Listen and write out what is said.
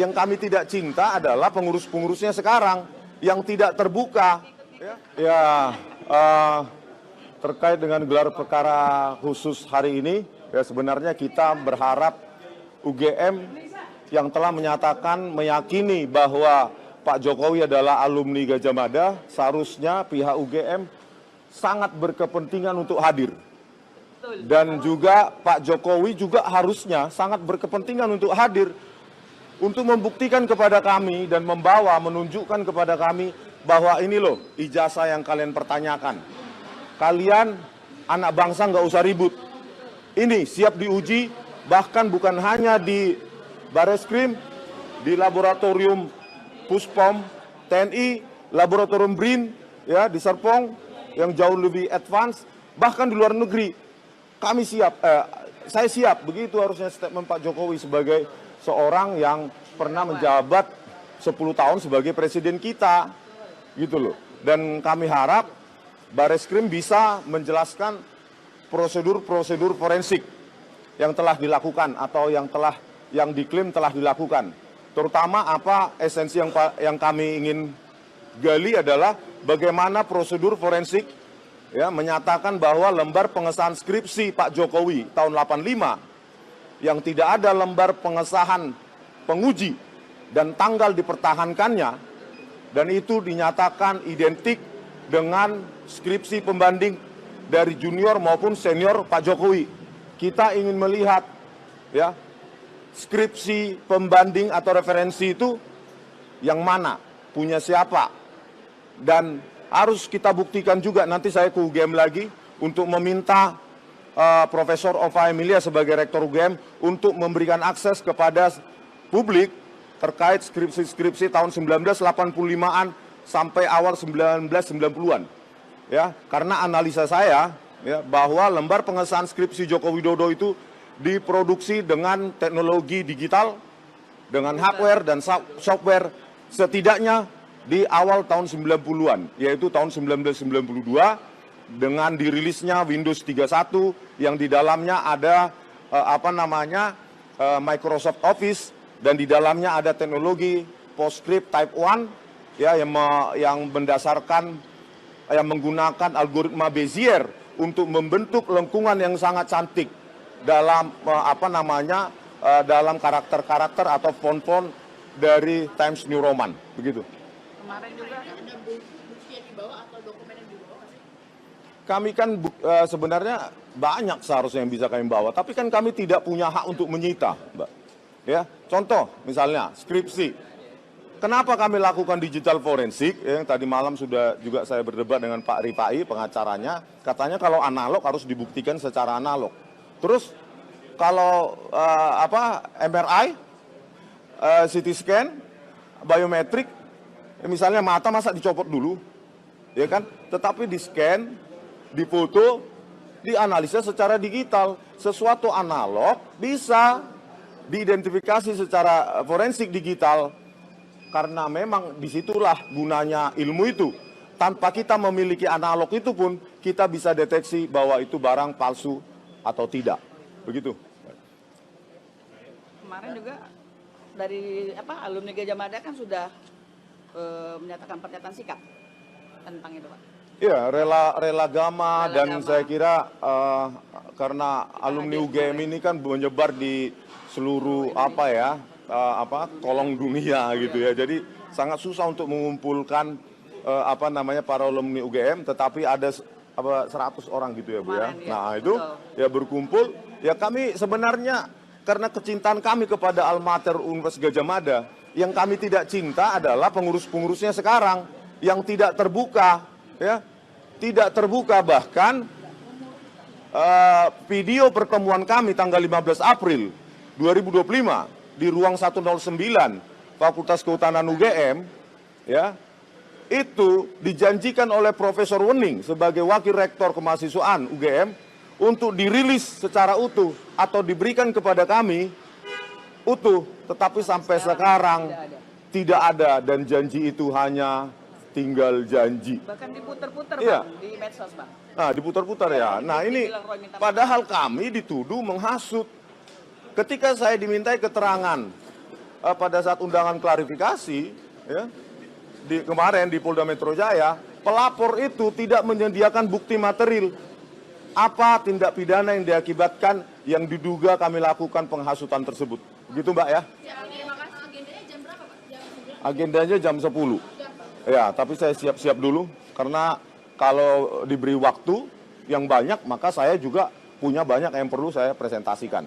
Yang kami tidak cinta adalah pengurus-pengurusnya sekarang yang tidak terbuka. Ya, terkait dengan gelar perkara khusus hari ini, ya sebenarnya kita berharap UGM yang telah menyatakan meyakini bahwa Pak Jokowi adalah alumni Gajah Mada, seharusnya pihak UGM sangat berkepentingan untuk hadir. Dan juga Pak Jokowi juga harusnya sangat berkepentingan untuk hadir untuk membuktikan kepada kami dan menunjukkan kepada kami bahwa ini loh ijazah yang kalian pertanyakan. Kalian anak bangsa nggak usah ribut. Ini siap diuji, bahkan bukan hanya di Bareskrim, di laboratorium Puspom TNI, laboratorium BRIN, ya di Serpong yang jauh lebih advance, bahkan di luar negeri. Kami siap, saya siap, begitu harusnya statement Pak Jokowi sebagai seorang yang pernah menjabat 10 tahun sebagai presiden kita, gitu loh. Dan kami harap Bareskrim bisa menjelaskan prosedur-prosedur forensik yang telah dilakukan atau yang diklaim telah dilakukan. Terutama apa esensi yang kami ingin gali adalah bagaimana prosedur forensik ya menyatakan bahwa lembar pengesahan skripsi Pak Jokowi tahun 85 yang tidak ada lembar pengesahan penguji dan tanggal dipertahankannya dan itu dinyatakan identik dengan skripsi pembanding dari junior maupun senior Pak Jokowi. Kita ingin melihat ya skripsi pembanding atau referensi itu yang mana, punya siapa, dan harus kita buktikan juga. Nanti saya ke UGM lagi untuk meminta Profesor Ova Emilia sebagai Rektor UGM untuk memberikan akses kepada publik terkait skripsi-skripsi tahun 1985-an sampai awal 1990-an. Ya, karena analisa saya ya, bahwa lembar pengesahan skripsi Joko Widodo itu diproduksi dengan teknologi digital, dengan hardware dan software setidaknya di awal tahun 90-an, yaitu tahun 1992 dengan dirilisnya Windows 31 yang di dalamnya ada Microsoft Office dan di dalamnya ada teknologi PostScript Type 1 ya yang menggunakan algoritma Bezier untuk membentuk lengkungan yang sangat cantik dalam dalam karakter-karakter atau font-font dari Times New Roman, begitu. Kemarin juga ada bukti yang dibawa atau dokumen yang dibawa sih? Kami kan sebenarnya banyak seharusnya yang bisa kami bawa, tapi kan kami tidak punya hak untuk menyita, Mbak. Ya, contoh misalnya skripsi. Kenapa kami lakukan digital forensik? Yang tadi malam sudah juga saya berdebat dengan Pak Rifai, pengacaranya, katanya kalau analog harus dibuktikan secara analog. Terus kalau MRI, CT scan, biometrik, misalnya mata masa dicopot dulu, ya kan? Tetapi di scan, difoto, dianalisa secara digital. Sesuatu analog bisa diidentifikasi secara forensik digital. Karena memang disitulah gunanya ilmu itu. Tanpa kita memiliki analog itu pun, kita bisa deteksi bahwa itu barang palsu atau tidak. Begitu. Kemarin juga dari alumni Gajah Mada kan sudah menyatakan pernyataan sikap tentang itu, Pak. Iya, rela gama dan saya kira karena alumni UGM ini kan menyebar di seluruh kolong dunia gitu ya. Jadi sangat susah untuk mengumpulkan para alumni UGM, tetapi ada 100 orang gitu ya, Bu ya. Nah, itu ya berkumpul. Ya kami sebenarnya karena kecintaan kami kepada alma mater Universitas Gajah Mada, yang kami tidak cinta adalah pengurus-pengurusnya sekarang yang tidak terbuka, ya. Tidak terbuka, bahkan video pertemuan kami tanggal 15 April 2025 di ruang 109 Fakultas Kehutanan UGM, ya, itu dijanjikan oleh Profesor Wening sebagai Wakil Rektor Kemahasiswaan UGM untuk dirilis secara utuh atau diberikan kepada kami utuh, tetapi sampai sekarang tidak ada dan janji itu hanya tinggal janji. Bahkan diputar-putar, iya, Bang, di medsos, Bang. Nah, diputar-putar ya. Nah, ini padahal kami dituduh menghasut. Ketika saya dimintai keterangan pada saat undangan klarifikasi, ya, kemarin di Polda Metro Jaya, pelapor itu tidak menyediakan bukti material. Apa tindak pidana yang diakibatkan yang diduga kami lakukan penghasutan tersebut. Begitu Mbak ya? Terima kasih. Agendanya jam berapa Pak? Agendanya jam 10. Ya, tapi saya siap-siap dulu. Karena kalau diberi waktu yang banyak, maka saya juga punya banyak yang perlu saya presentasikan.